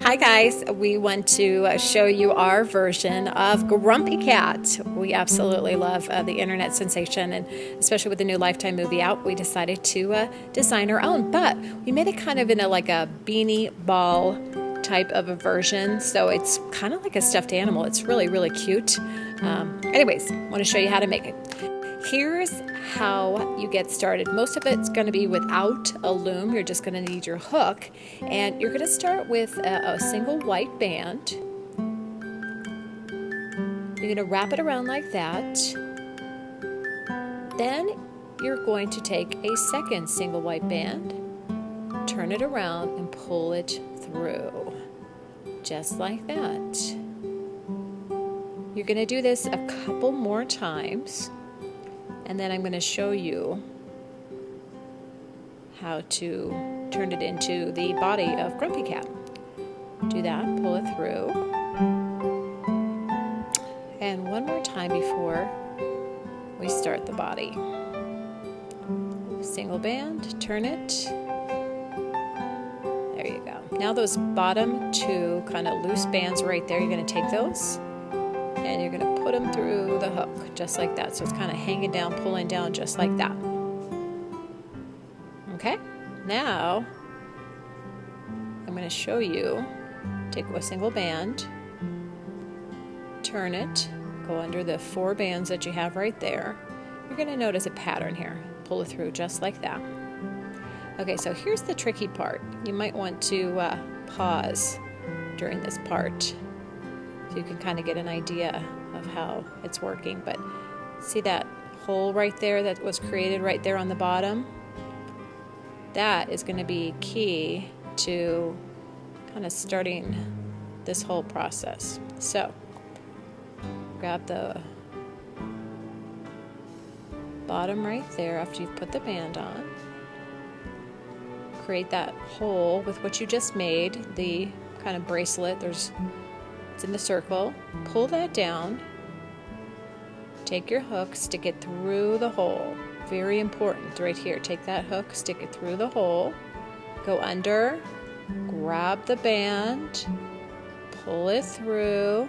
Hi guys, we want to show you our version of Grumpy Cat. We absolutely love the internet sensation, and especially with the new Lifetime movie out, we decided to design our own. But we made it kind of in like a beanie ball type of a version, so it's kind of like a stuffed animal. It's really, really cute. Anyways, I want to show you how to make it. Here's how you get started. Most of it's going to be without a loom. You're just going to need your hook, and you're going to start with a single white band. You're going to wrap it around like that. Then you're going to take a second single white band, turn it around, and pull it through, just like that. You're going to do this a couple more times. And then I'm going to show you how to turn it into the body of Grumpy Cat. Do that, pull it through. And one more time before we start the body. Single band, turn it. There you go. Now those bottom two kind of loose bands right there, you're going to take those and you're going to put them through the hook, just like that. So it's kind of hanging down, pulling down, just like that. Okay, now I'm going to show you. Take a single band, turn it, go under the 4 bands that you have right there. You're going to notice a pattern here. Pull it through just like that. Okay, so here's the tricky part. You might want to pause during this part, so you can kind of get an idea of how it's working. But see that hole right there that was created right there on the bottom? That is going to be key to kind of starting this whole process. So grab the bottom right there after you've put the band on. Create that hole with what you just made, the kind of bracelet. It's in the circle. Pull that down. Take your hook, stick it through the hole. Very important right here. Take that hook, stick it through the hole. Go under, grab the band, pull it through,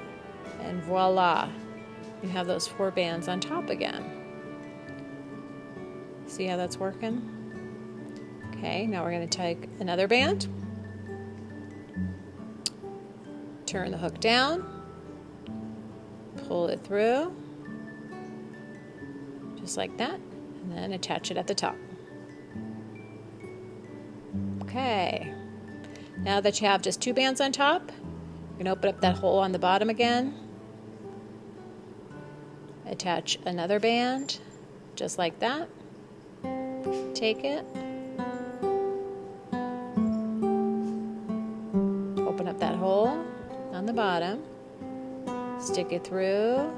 and voila. You have those 4 bands on top again. See how that's working? Okay, now we're going to take another band. Turn the hook down, pull it through, just like that, and then attach it at the top. Okay, now that you have just 2 bands on top, you're going to open up that hole on the bottom again, attach another band, just like that, take it, open up that hole on the bottom, stick it through,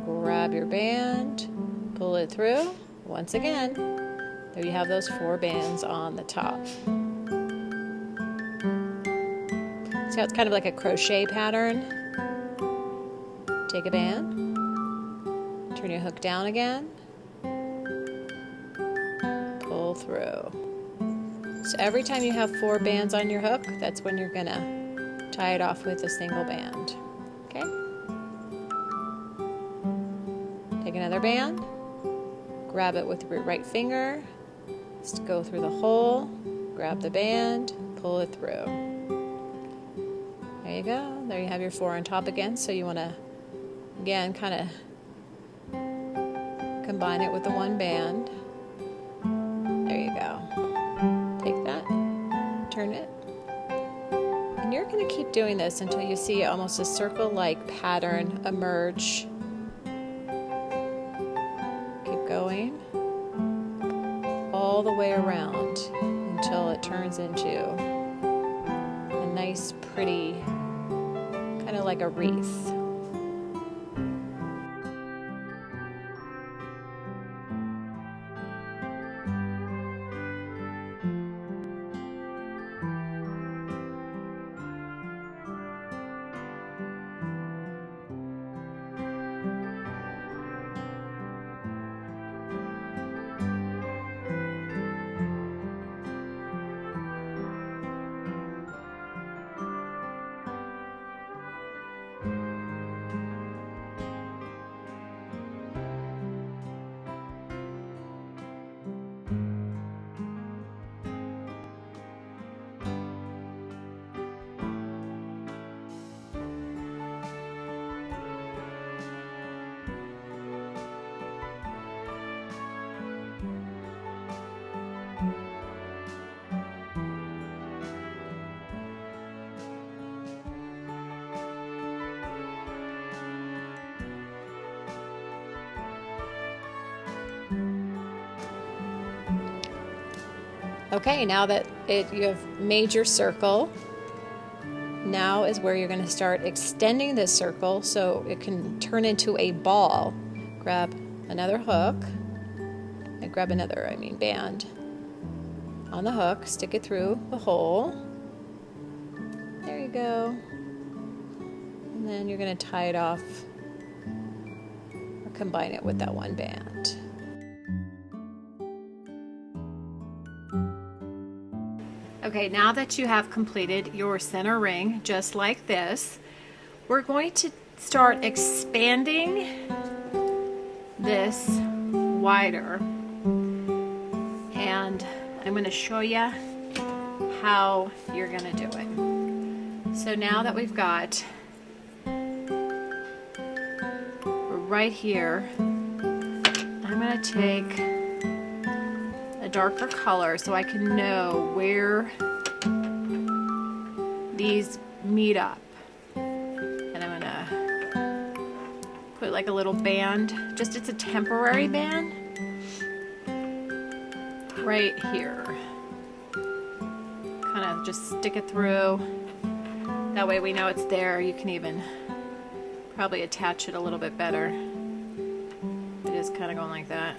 grab your band, pull it through. Once again, there you have those 4 bands on the top. See how it's kind of like a crochet pattern? Take a band, turn your hook down again, pull through. So every time you have 4 bands on your hook, that's when you're gonna tie it off with a single band. Okay? Take another band, grab it with your right finger, just go through the hole, grab the band, pull it through. There you go. There you have your 4 on top again. So you want to, again, kind of combine it with the 1 band. There you go. Take that, turn it. And you're going to keep doing this until you see almost a circle-like pattern emerge. Keep going all the way around until it turns into a nice, pretty, kind of like a wreath. Okay, now that you have made your circle, now is where you're going to start extending this circle so it can turn into a ball. Grab another hook and grab another, band on the hook, stick it through the hole. There you go. And then you're going to tie it off or combine it with that one band. Okay, now that you have completed your center ring just like this, we're going to start expanding this wider, and I'm going to show you how you're going to do it. So now that we've got, we're right here, I'm going to take a darker color so I can know where these meet up. And I'm gonna put like a little band, just it's a temporary band, right here. Kind of just stick it through. That way we know it's there. You can even probably attach it a little bit better. It is kind of going like that.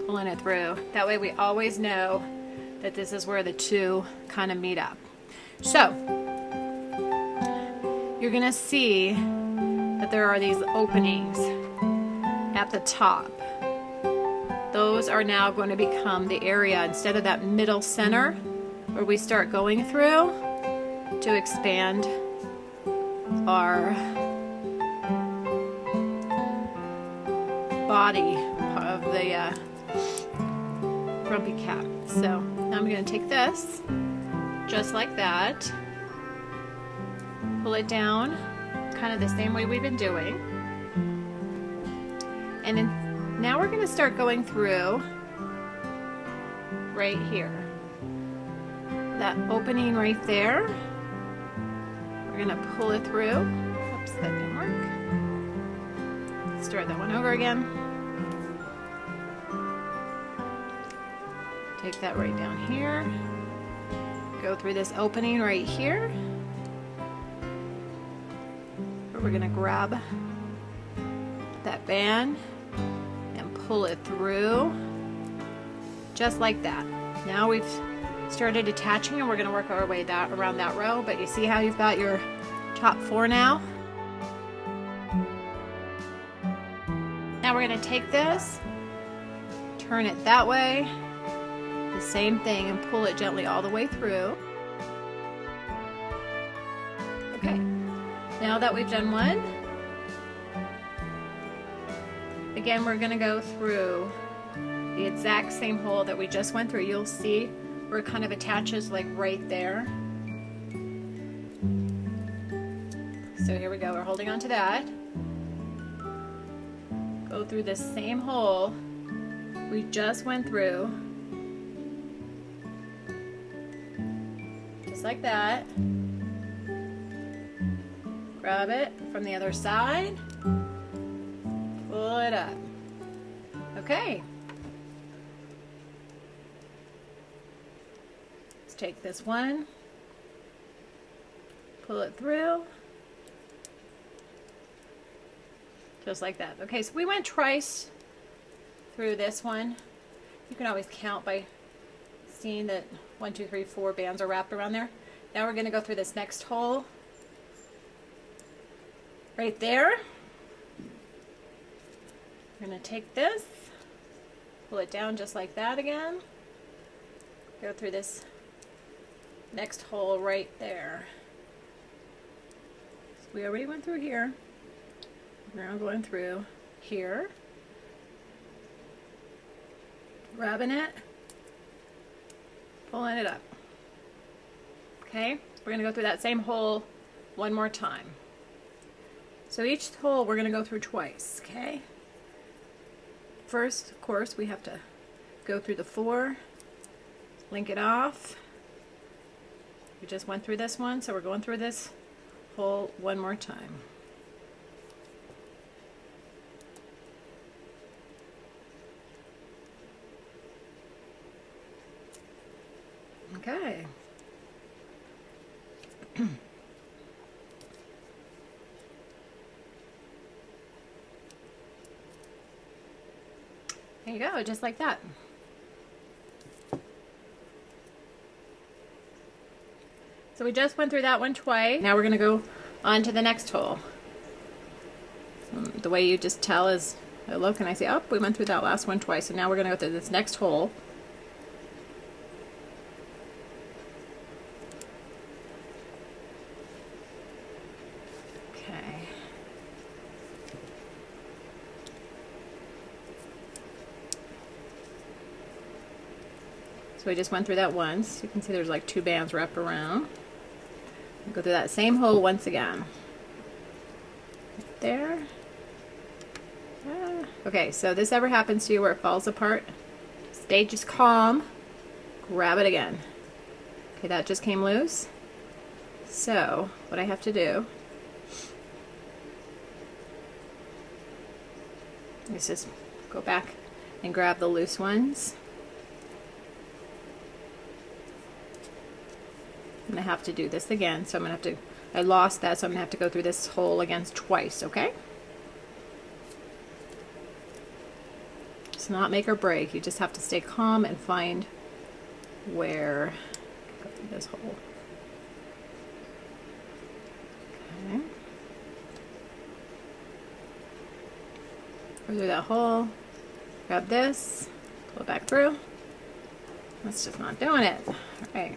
Pulling it through. That way we always know that this is where the two kind of meet up. So you're gonna see that there are these openings at the top. Those are now going to become the area, instead of that middle center where we start going through, to expand our body of the Grumpy Cat. So now I'm going to take this just like that, pull it down kind of the same way we've been doing, and then now we're going to start going through right here, that opening right there. We're going to pull it through. Oops, that didn't work. Start that one over again. Take that right down here, go through this opening right here, where we're going to grab that band and pull it through just like that. Now we've started attaching and we're going to work our way around that row, but you see how you've got your top four now? Now we're going to take this, turn it that way, the same thing, and pull it gently all the way through. Okay, now that we've done one, again we're going to go through the exact same hole that we just went through. You'll see where it kind of attaches like right there. So here we go, we're holding on to that. Go through the same hole we just went through. Just like that. Grab it from the other side. Pull it up. Okay. Let's take this one. Pull it through. Just like that. Okay, so we went twice through this one. You can always count by seeing that 1, 2, 3, 4 bands are wrapped around there. Now we're going to go through this next hole right there. We're going to take this, pull it down just like that again, go through this next hole right there. So we already went through here. We're now going through here, grabbing it, pulling it up. Okay, we're going to go through that same hole one more time. So each hole we're going to go through twice, okay? First, of course, we have to go through the 4, link it off. We just went through this one, so we're going through this hole one more time. Okay. There you go, just like that. So we just went through that one twice. Now we're going to go on to the next hole. The way you just tell is, I look and I say, oh, we went through that last one twice. So now we're going to go through this next hole. Okay. So we just went through that once. You can see there's like 2 bands wrapped around. Go through that same hole once again. Right there. Okay, so this ever happens to you where it falls apart, stay just calm, grab it again. Okay, that just came loose. So what I have to do is just go back and grab the loose ones. I'm going to have to do this again, so I'm going to have to, I lost that, so I'm going to have to go through this hole again twice, okay? It's not make or break, you just have to stay calm and find where, go through this hole. Okay. Go through that hole, grab this, pull it back through. That's just not doing it. All right.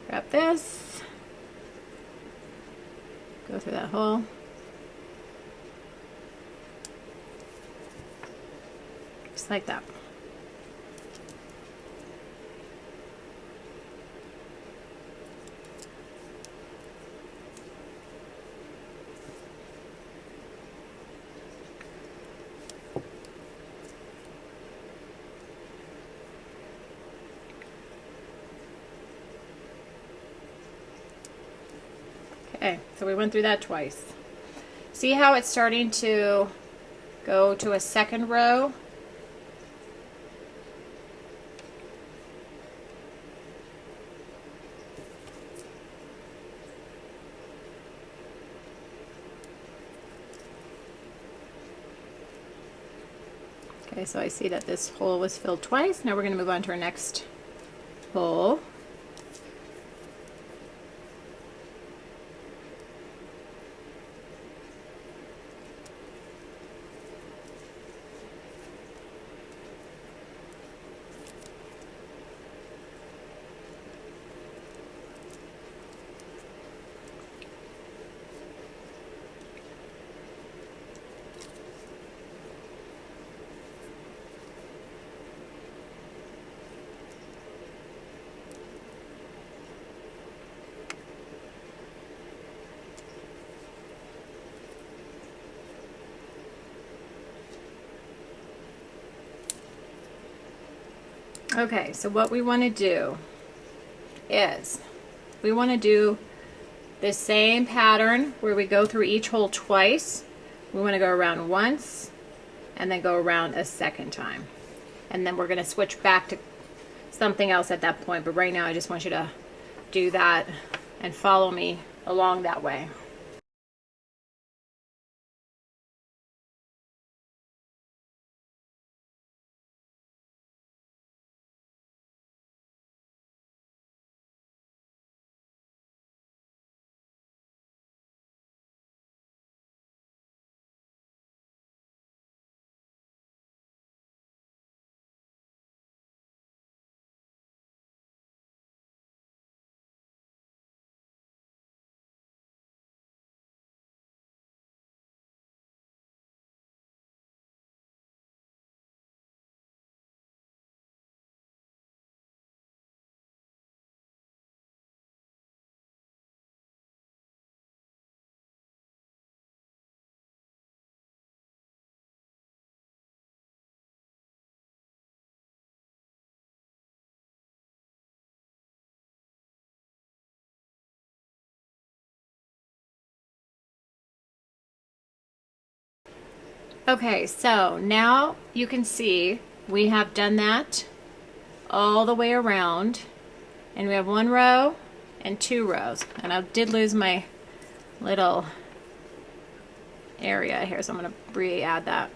Grab this, go through that hole, just like that. Okay, so we went through that twice. See how it's starting to go to a second row? Okay, so I see that this hole was filled twice. Now we're going to move on to our next hole. Okay, so what we want to do is we want to do the same pattern where we go through each hole twice. We want to go around once and then go around a second time. And then we're going to switch back to something else at that point. But right now I just want you to do that and follow me along that way. Okay, so now you can see we have done that all the way around, and we have 1 row and 2 rows. And I did lose my little area here, so I'm going to re-add that.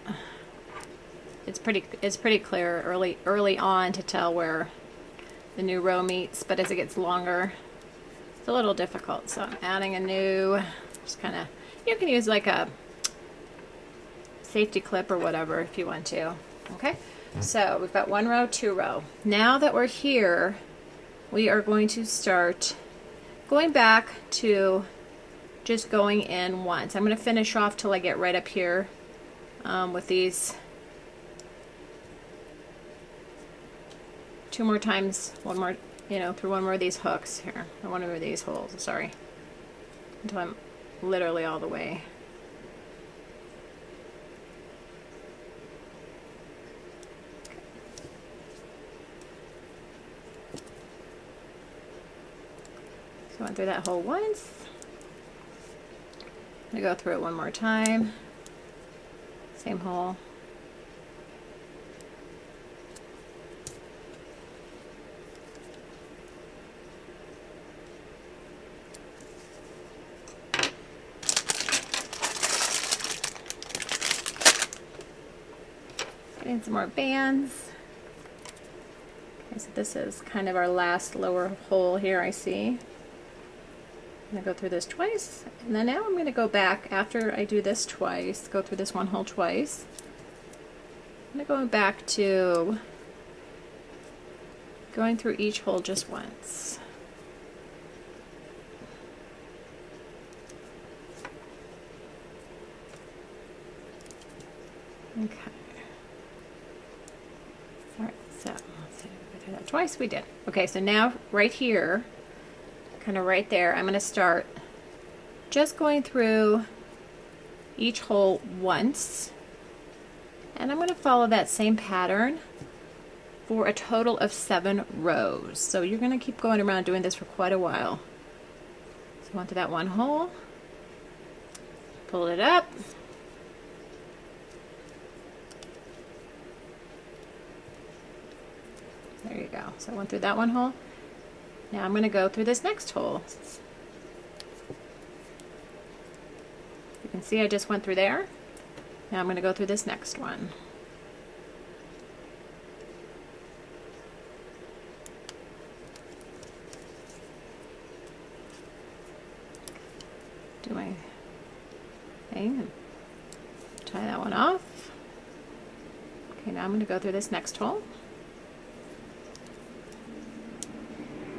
It's pretty clear early on to tell where the new row meets, but as it gets longer, it's a little difficult. So I'm adding a new, just kind of, you can use like a safety clip or whatever if you want to. Okay, so we've got 1 row, 2 row. Now that we're here, we are going to start going back to just going in once. I'm going to finish off till I get right up here with these 2 more times, 1 more, through 1 more of these hooks here, or 1 more of these holes, sorry, until I'm literally all the way. So I went through that hole once. I'm going to go through it 1 more time. Same hole. Getting some more bands. Okay, so this is kind of our last lower hole here, I see. I'm going to go through this twice, and then now I'm going to go back after I do this twice, go through this 1 hole twice. I'm going to go back to going through each hole just once. Okay. Alright, so let's see, if I do that twice, we did. Okay, so now right here, kind of right there, I'm going to start just going through each hole once, and I'm going to follow that same pattern for a total of 7 rows. So you're going to keep going around doing this for quite a while. So onto that 1 hole, pull it up, there you go. So I went through that 1 hole. Now I'm going to go through this next hole. You can see I just went through there. Now I'm going to go through this next one. Do my thing and tie that one off. Okay, now I'm going to go through this next hole,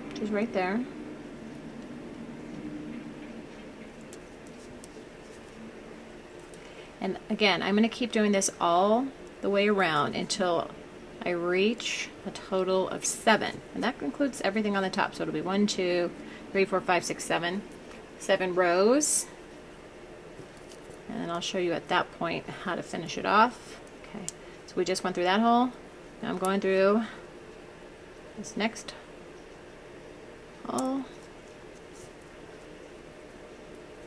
which is right there. And again, I'm going to keep doing this all the way around until I reach a total of 7. And that includes everything on the top. So it'll be 1, 2, 3, 4, 5, 6, 7. 7 rows. And then I'll show you at that point how to finish it off. Okay, so we just went through that hole. Now I'm going through this next hole.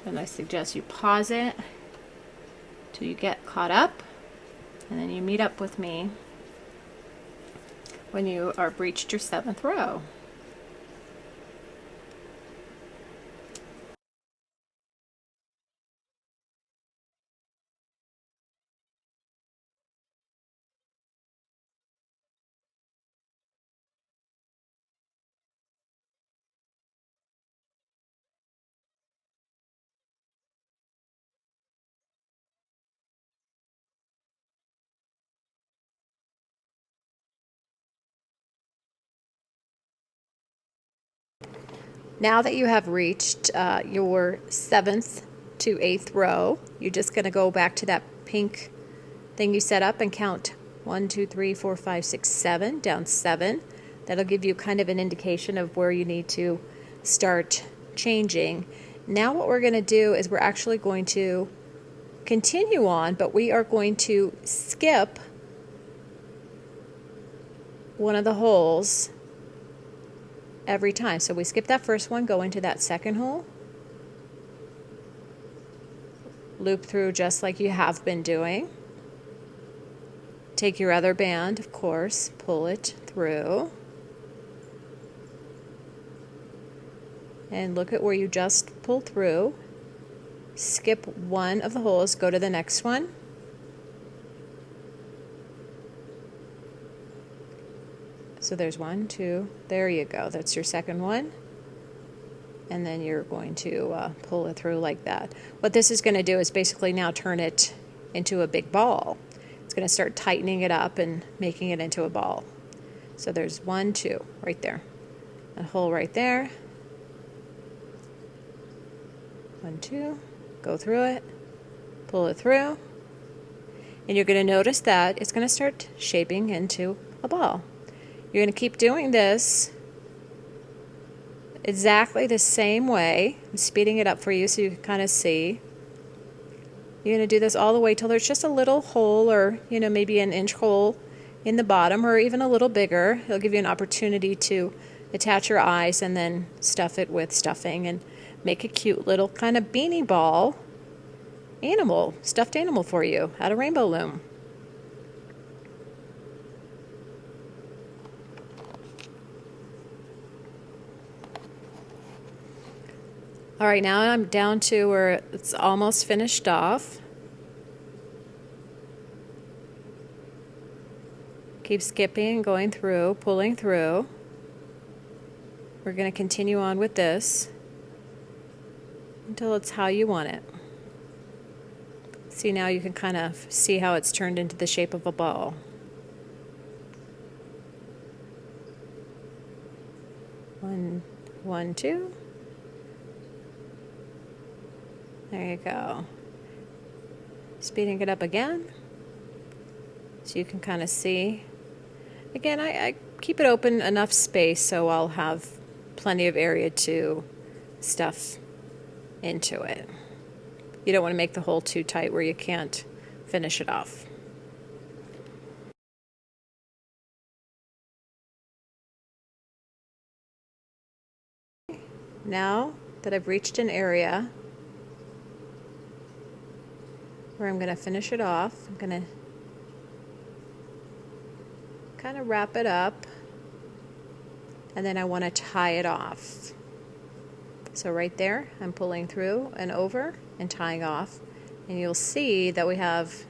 And I suggest you pause it till you get caught up, and then you meet up with me when you are reached your 7th row. Now that you have reached your 7th to 8th row, you're just going to go back to that pink thing you set up and count 1, 2, 3, 4, 5, 6, 7, down 7. That'll give you kind of an indication of where you need to start changing. Now what we're going to do is we're actually going to continue on, but we are going to skip one of the holes every time. So we skip that first one, go into that second hole, loop through just like you have been doing. Take your other band, of course, pull it through. and look at where you just pulled through. Skip one of the holes, go to the next one. So there's 1, 2, there you go. That's your second one. And then you're going to pull it through like that. What this is going to do is basically now turn it into a big ball. It's going to start tightening it up and making it into a ball. So there's 1, 2 right there. A hole right there. 1, 2, go through it, pull it through, and you're going to notice that it's going to start shaping into a ball. You're going to keep doing this exactly the same way. I'm speeding it up for you so you can kind of see. You're going to do this all the way till there's just a little hole, or maybe an inch hole in the bottom, or even a little bigger. It'll give you an opportunity to attach your eyes and then stuff it with stuffing and make a cute little kind of beanie ball animal, stuffed animal for you out of Rainbow Loom. All right, now I'm down to where it's almost finished off. Keep skipping, going through, pulling through. We're going to continue on with this until it's how you want it. See, now you can kind of see how it's turned into the shape of a ball. One, 2. There you go. Speeding it up again so you can kind of see. Again, I keep it open enough space so I'll have plenty of area to stuff into it. You don't want to make the hole too tight where you can't finish it off. Now that I've reached an area where I'm going to finish it off, I'm going to kind of wrap it up, and then I want to tie it off. So right there, I'm pulling through and over and tying off, and you'll see that we have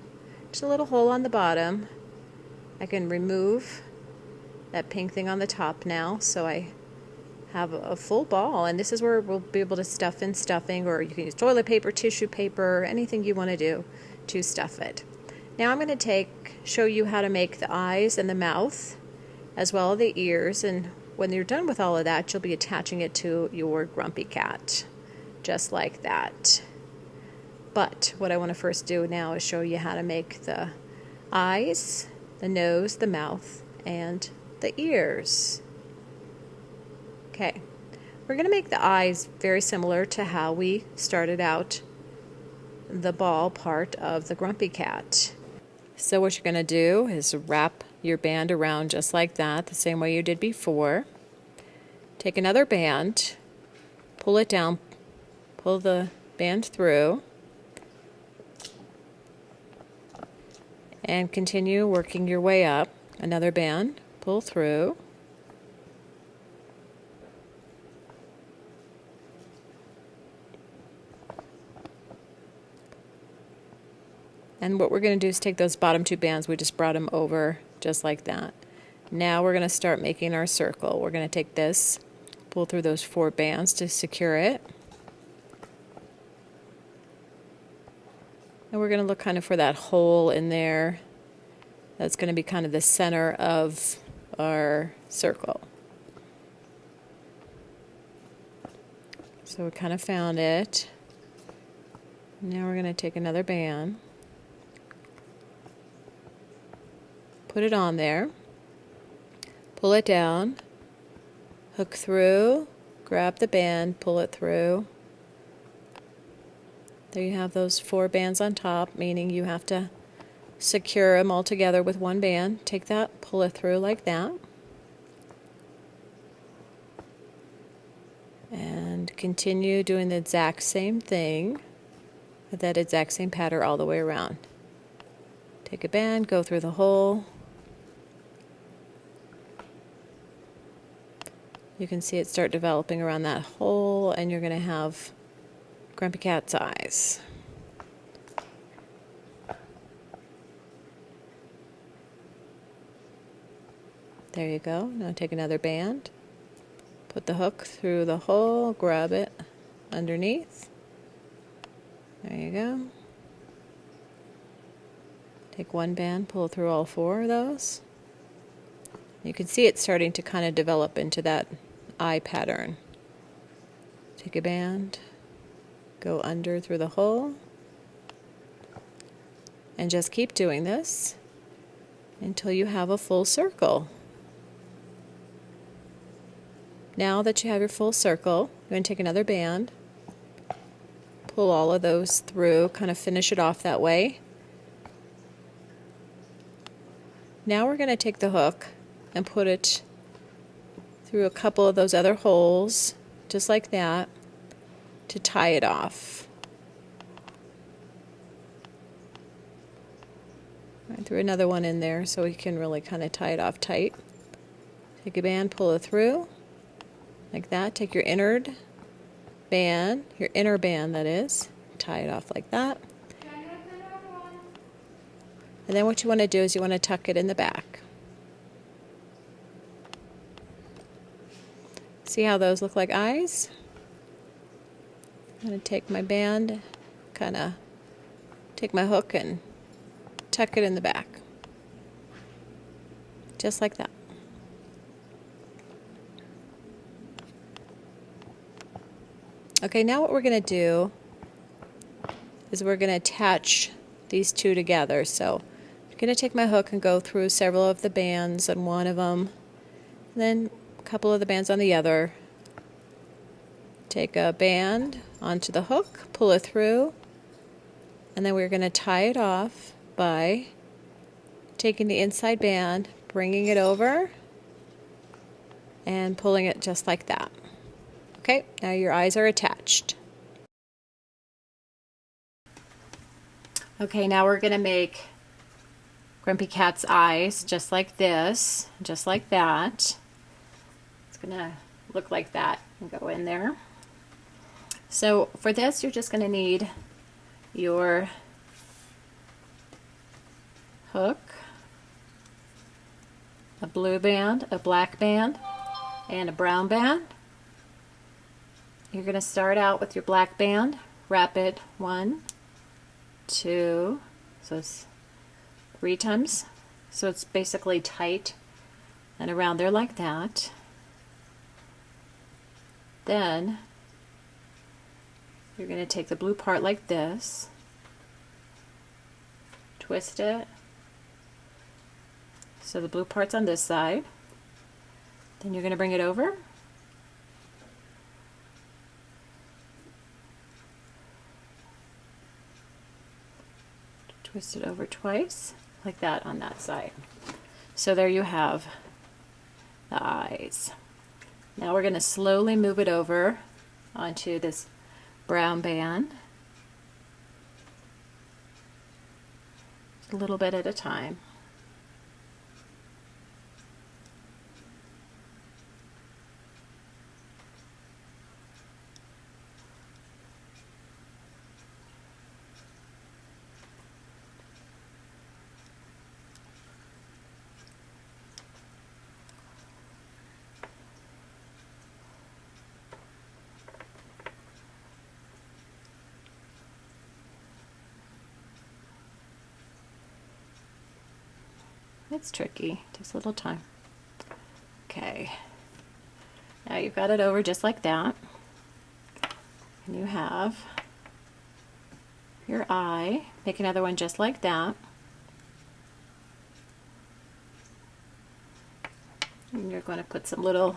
just a little hole on the bottom. I can remove that pink thing on the top now, so I have a full ball, and this is where we'll be able to stuff in stuffing, or you can use toilet paper, tissue paper, anything you want to do to stuff it. Now I'm going to show you how to make the eyes and the mouth, as well as the ears, and when you're done with all of that, you'll be attaching it to your Grumpy Cat, just like that. But what I want to first do now is show you how to make the eyes, the nose, the mouth, and the ears. Okay, we're going to make the eyes very similar to how we started out the ball part of the Grumpy Cat. So what you're going to do is wrap your band around just like that, the same way you did before. Take another band, pull it down, pull the band through, and continue working your way up. Another band, pull through. And what we're going to do is take those bottom 2 bands, we just brought them over just like that. Now we're going to start making our circle. We're going to take this, pull through those 4 bands to secure it. And we're going to look kind of for that hole in there. That's going to be kind of the center of our circle. So we kind of found it. Now we're going to take another band, put it on there, pull it down, hook through, grab the band, pull it through. There you have those 4 bands on top, meaning you have to secure them all together with one band. Take that, pull it through like that. And continue doing the exact same thing with that exact same pattern all the way around. Take a band, go through the hole, You can see it start developing around that hole, and you're going to have Grumpy Cat's eyes. There you go. Now take another band, put the hook through the hole, grab it underneath. There you go. Take one band, pull through all four of those. You can see it starting to kind of develop into that eye pattern. Take a band, go under through the hole, and just keep doing this until you have a full circle. Now that you have your full circle, you're going to take another band, pull all of those through, kind of finish it off that way. Now we're going to take the hook and put it through a couple of those other holes, just like that, to tie it off. Right, through another one in there so we can really kind of tie it off tight. Take a band, pull it through, like that. Take your inner band that is, tie it off like that. And then what you want to do is you want to tuck it in the back. See how those look like eyes? I'm going to take my band, kind of take my hook and tuck it in the back. Just like that. Okay, now what we're going to do is we're going to attach these two together. So I'm going to take my hook and go through several of the bands on one of them, and then a couple of the bands on the other. Take a band onto the hook, pull it through, and then we're going to tie it off by taking the inside band, bringing it over, and pulling it just like that. Okay, now your eyes are attached. Okay, now we're going to make Grumpy Cat's eyes just like this, just like that. It's going to look like that and go in there. So for this, you're just going to need your hook, a blue band, a black band, and a brown band. You're going to start out with your black band, wrap it 1, 2, so it's 3 times, so it's basically tight and around there like that. Then you're going to take the blue part like this, twist it, so the blue part's on this side. Then you're going to bring it over, twist it over twice, like that on that side. So there you have the eyes. Now we're going to slowly move it over onto this brown band, a little bit at a time. It's tricky, takes a little time. Okay, now you've got it over just like that, and you have your eye. Make another one just like that, and you're going to put some little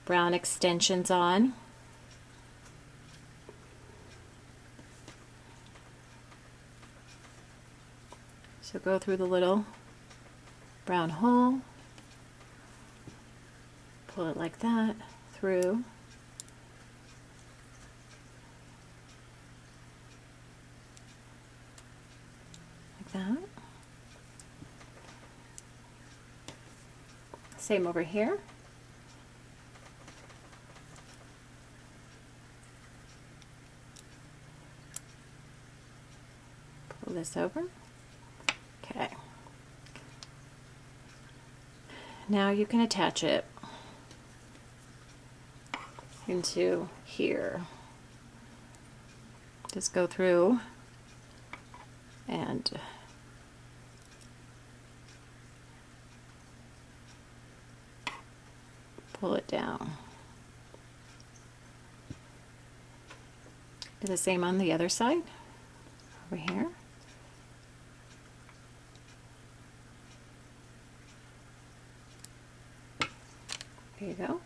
brown extensions on. So go through the little brown hole, pull it like that through, like that. Same over here. this over. Okay. Now you can attach it into here. Just go through and pull it down. Do the same on the other side, over here. There you go.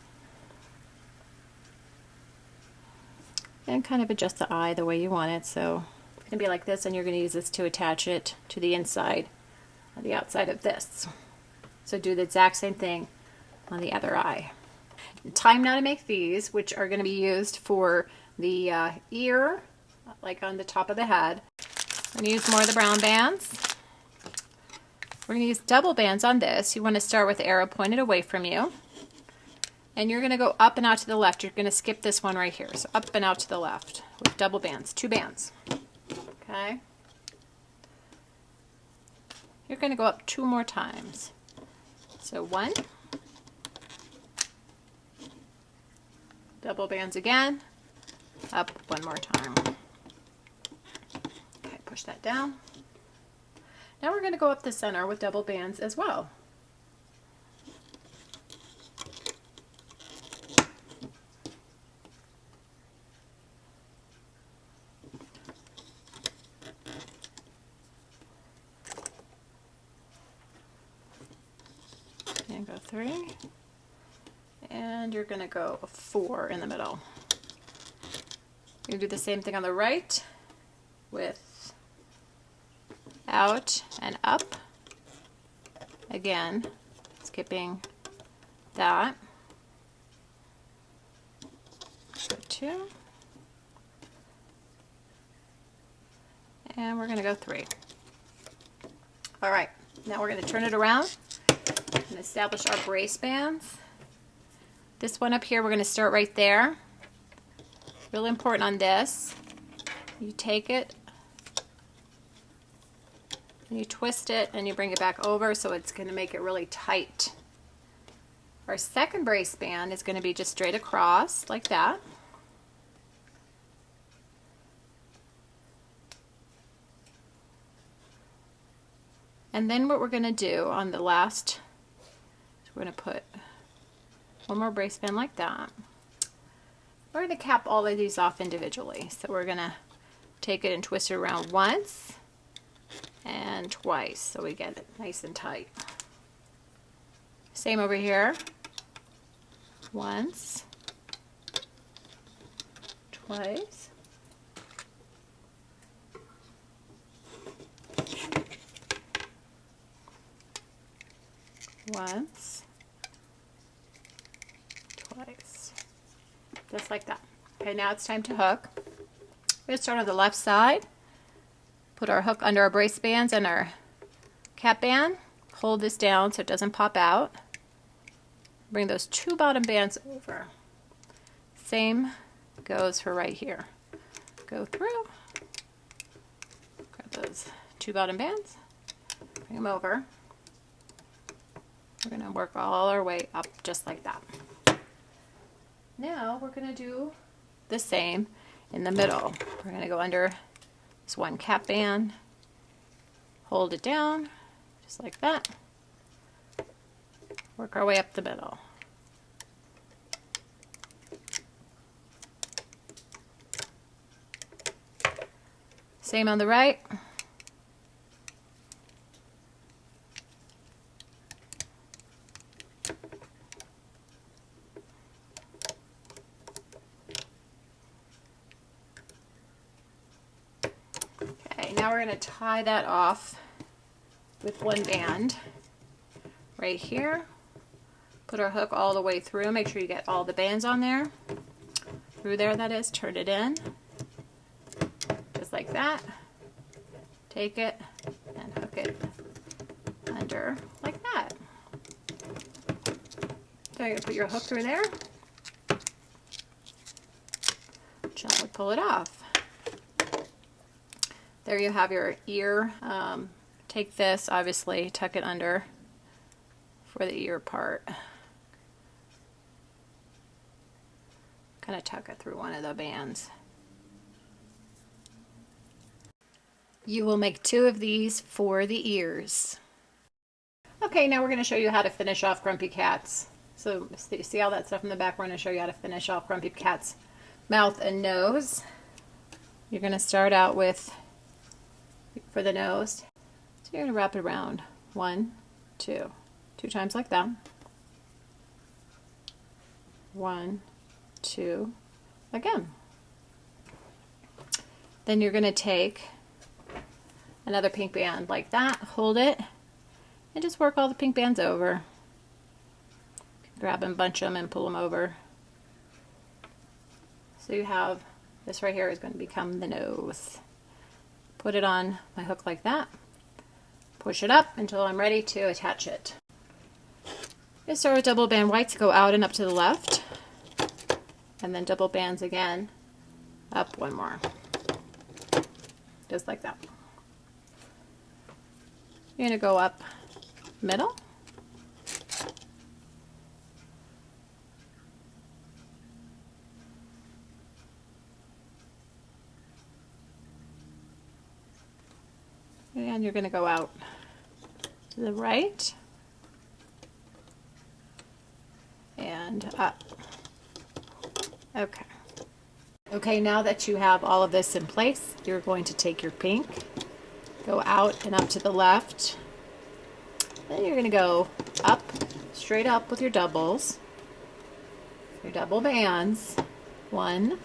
And kind of adjust the eye the way you want it. So it's going to be like this, and you're going to use this to attach it to the inside or the outside of this. So do the exact same thing on the other eye. Time now to make these, which are going to be used for the ear, like on the top of the head. I'm going to use more of the brown bands. We're going to use double bands on this. You want to start with the arrow pointed away from you. And you're going to go up and out to the left. You're going to skip this one right here. So up and out to the left with double bands, 2 bands. Okay. You're going to go up 2 more times. So 1. Double bands again. Up 1 more time. Okay, push that down. Now we're going to go up the center with double bands as well. And go 3. And you're going to go 4 in the middle. You do the same thing on the right with out and up. Again, skipping that. Go 2. And we're going to go 3. All right, now we're going to turn it around and establish our brace bands. This one up here, we're going to start right there. Really important on this. You take it and you twist it and you bring it back over, so it's going to make it really tight. Our second brace band is going to be just straight across like that. And then what we're going to do on the last, we're going to put 1 more brace band like that. We're going to cap all of these off individually. So we're going to take it and twist it around once and twice so we get it nice and tight. Same over here. Once, twice, once, twice, just like that. Okay, now it's time to hook. We're going to start on the left side, put our hook under our brace bands and our cap band, hold this down so it doesn't pop out. Bring those 2 bottom bands over. Same goes for right here. Go through, grab those 2 bottom bands, bring them over. We're going to work all our way up just like that. Now we're going to do the same in the middle. We're going to go under this 1 cap band, hold it down just like that. Work our way up the middle. Same on the right. Okay, now we're going to tie that off with 1 band right here. Put our hook all the way through. Make sure you get all the bands on there. Through there, that is. Turn it in. Just like that. Take it and hook it under like that. So you're going to put your hook through there. Gently pull it off. There you have your ear. Take this, obviously, tuck it under for the ear part. Kind of tuck it through one of the bands. You will make 2 of these for the ears. Okay, now we're going to show you how to finish off Grumpy Cat's. So see all that stuff in the back? We're going to show you how to finish off Grumpy Cat's mouth and nose. You're going to start out with, for the nose, so you're going to wrap it around. 1, 2. 2 times like that. 1, 2, again. Then you're going to take another pink band like that, hold it, and just work all the pink bands over. Grab them, bunch them, and pull them over. So you have, this right here is going to become the nose. Put it on my hook like that. Push it up until I'm ready to attach it. You start with double band whites, go out and up to the left. And then double bands again, up 1 more. Just like that. You're going to go up middle. And you're going to go out to the right and up. Okay. Okay, now that you have all of this in place, you're going to take your pink, go out and up to the left. Then you're going to go up, straight up with your doubles, your double bands. 1,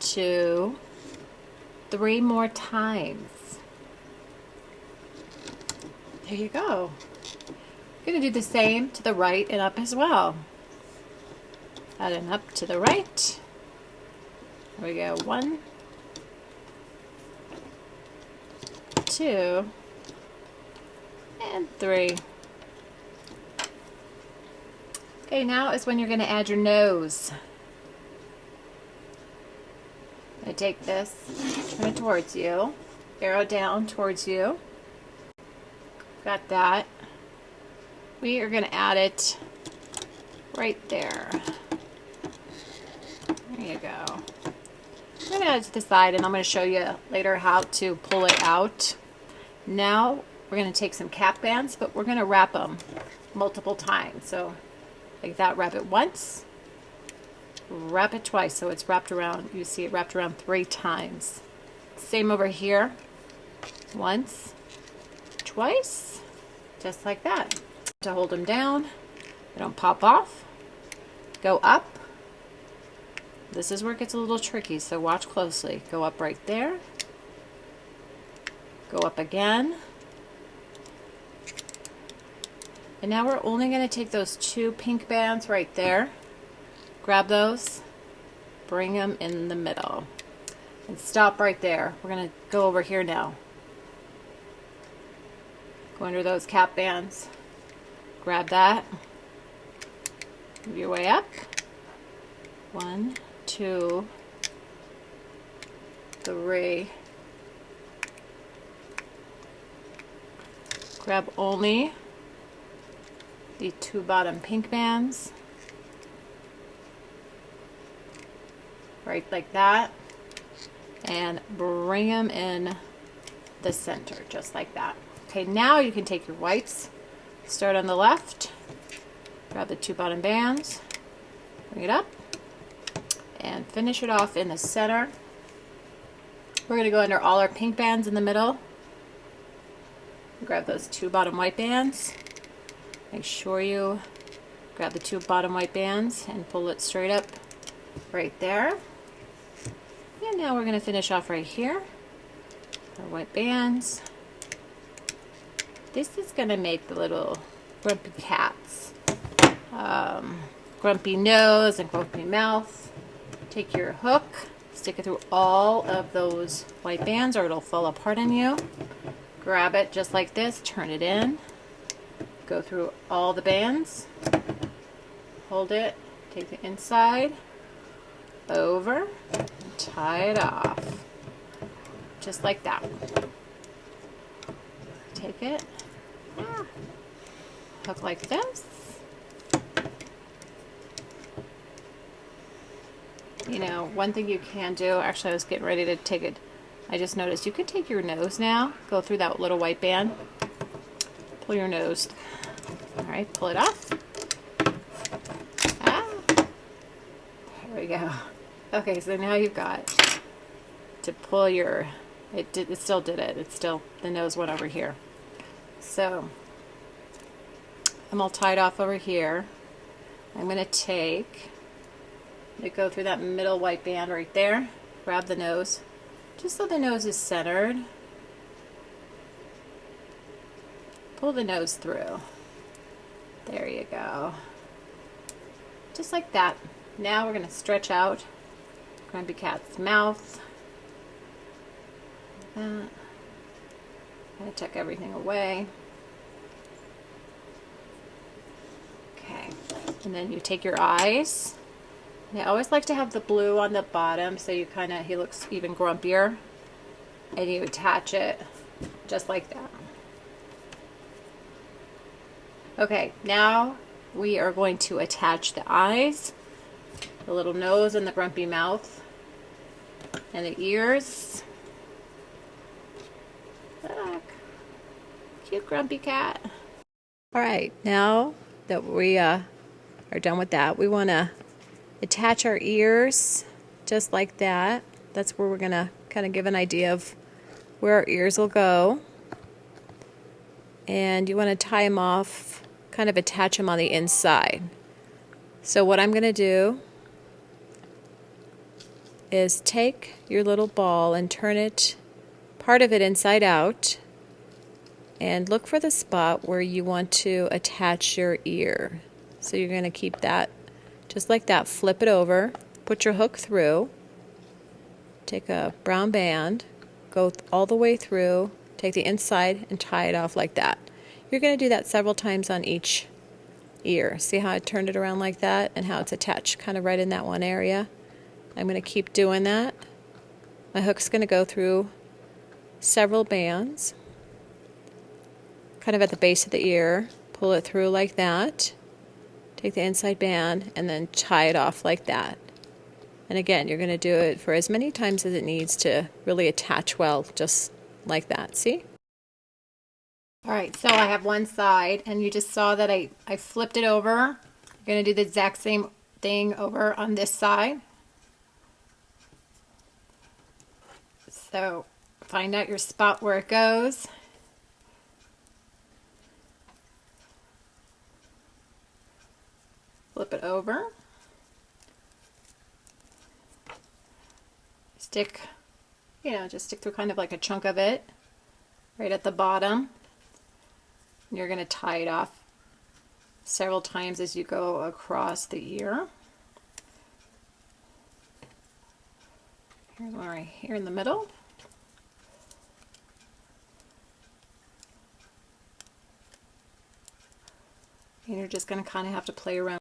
2, 3 more times. There you go. You're going to do the same to the right and up as well. Out and up to the right. There we go. 1, 2, and 3. Okay, now is when you're going to add your nose. I take this, turn it towards you, arrow down towards you. Got that. We are going to add it right there. There you go. I'm going to add it to the side, and I'm going to show you later how to pull it out. Now we're going to take some cap bands, but we're going to wrap them multiple times. So like that, wrap it once, wrap it twice, so it's wrapped around. You see it wrapped around 3 times. Same over here. Once, twice, just like that. To hold them down, they don't pop off. Go up. This is where it gets a little tricky, so watch closely. Go up right there. Go up again. And now we're only going to take those 2 pink bands right there. Grab those, bring them in the middle, and stop right there. We're going to go over here now. Go under those cap bands. Grab that. Move your way up. 1, 2, 3. Grab only the 2 bottom pink bands. Right like that. And bring them in the center, just like that. Okay, now you can take your whites. Start on the left. Grab the 2 bottom bands. Bring it up. And finish it off in the center. We're going to go under all our pink bands in the middle. Grab those 2 bottom white bands. Make sure you grab the 2 bottom white bands and pull it straight up right there. And now we're going to finish off right here. Our white bands. This is going to make the little grumpy cats. Grumpy nose and grumpy mouth. Take your hook, stick it through all of those white bands or it'll fall apart on you. Grab it just like this, turn it in, go through all the bands, hold it, take the inside, over, and tie it off. just like that. Take it, hook like this. You know, one thing you can do, actually I was getting ready to take it, I just noticed you could take your nose now, go through that little white band, pull your nose. Alright, pull it off. There we go. Okay, so now you've got to pull your, it still did it. It's still, the nose went over here. So, I'm all tied off over here. I'm going to go through that middle white band right there, grab the nose, just so the nose is centered. Pull the nose through. There you go. Just like that. Now we're going to stretch out Grumpy Cat's mouth. Like that. I'm going to tuck everything away. Okay. And then you take your eyes. And I always like to have the blue on the bottom so you kind of, he looks even grumpier. And you attach it just like that. Okay, now we are going to attach the eyes, the little nose and the grumpy mouth, and the ears. Look, cute Grumpy Cat. All right, now that we are done with that, we want to attach our ears just like that. That's where we're going to kind of give an idea of where our ears will go. And you want to tie them off, kind of attach them on the inside. So what I'm going to do is take your little ball and turn it, part of it inside out, and look for the spot where you want to attach your ear. So you're going to keep that just like that, flip it over, put your hook through, take a brown band, go all the way through, take the inside and tie it off like that. You're going to do that several times on each ear. See how I turned it around like that and how it's attached kind of right in that one area? I'm going to keep doing that. My hook's going to go through several bands, kind of at the base of the ear, pull it through like that, take the inside band, and then tie it off like that. And again, you're going to do it for as many times as it needs to really attach well, just like that. See? Alright, so I have one side, and you just saw that I flipped it over. I'm going to do the exact same thing over on this side. So, find out your spot where it goes. Flip it over. Stick, just stick through kind of like a chunk of it right at the bottom. And you're going to tie it off several times as you go across the ear. Here's one right here in the middle. And you're just going to kind of have to play around.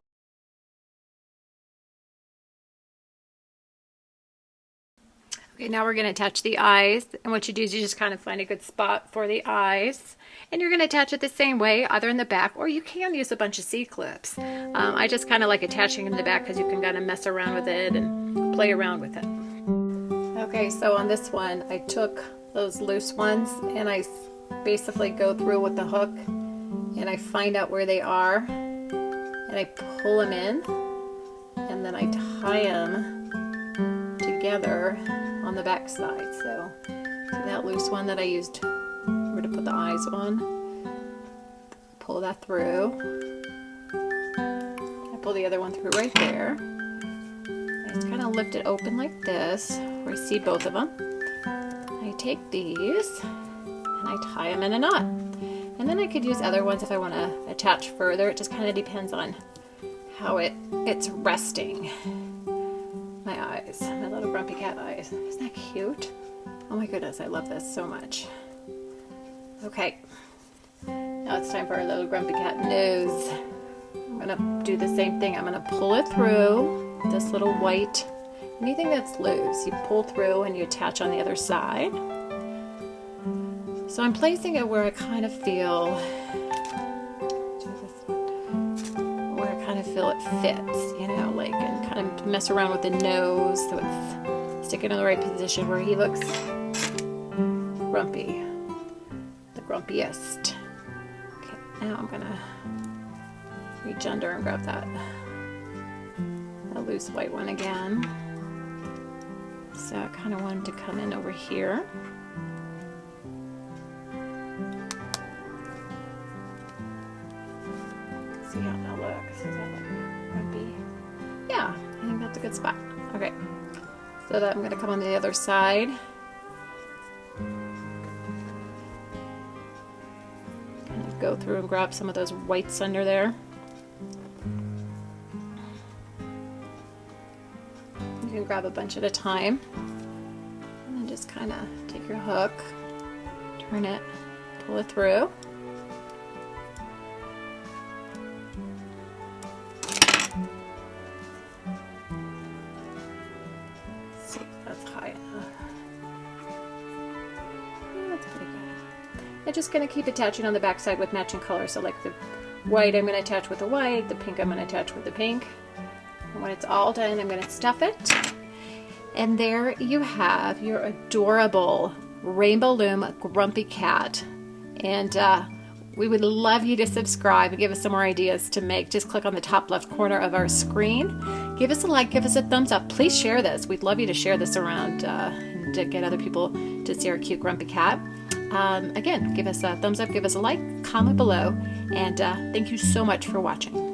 Okay, now we're going to attach the eyes, and what you do is you just kind of find a good spot for the eyes, and you're going to attach it the same way, either in the back, or you can use a bunch of C-clips. I just kind of like attaching in the back because you can kind of mess around with it and play around with it. Okay, so on this one, I took those loose ones, and I basically go through with the hook, and I find out where they are, and I pull them in, and then I tie them together on the back side. So that loose one that I used to put the eyes on, pull that through. I pull the other one through right there. I just kind of lift it open like this, where I see both of them. I take these and I tie them in a knot. And then I could use other ones if I want to attach further. It just kind of depends on how it's resting. My eyes, my little Grumpy Cat eyes. Isn't that cute? Oh my goodness, I love this so much. Okay, now it's time for our little Grumpy Cat nose. I'm going to do the same thing. I'm going to pull it through this little white, anything that's loose, you pull through and you attach on the other side. So I'm placing it where I kind of feel, it fits, you know, like, and kind of mess around with the nose so it's sticking in the right position where he looks grumpy, the grumpiest. Okay, now I'm gonna reach under and grab that a loose white one again. So I kind of want him to come in over here. See how that looks. Does that look grumpy? Yeah, I think that's a good spot. Okay, so that I'm going to come on the other side. Kind of go through and grab some of those whites under there. You can grab a bunch at a time. And then just kind of take your hook, turn it, pull it through. I'm just going to keep attaching on the back side with matching colors. So like the white I'm going to attach with the white, the pink I'm going to attach with the pink. And when it's all done, I'm going to stuff it. And there you have your adorable Rainbow Loom Grumpy Cat. And we would love you to subscribe and give us some more ideas to make. Just click on the top left corner of our screen. Give us a like, give us a thumbs up. Please share this. We'd love you to share this around and to get other people to see our cute Grumpy Cat. Again, give us a thumbs up, give us a like, comment below, and thank you so much for watching.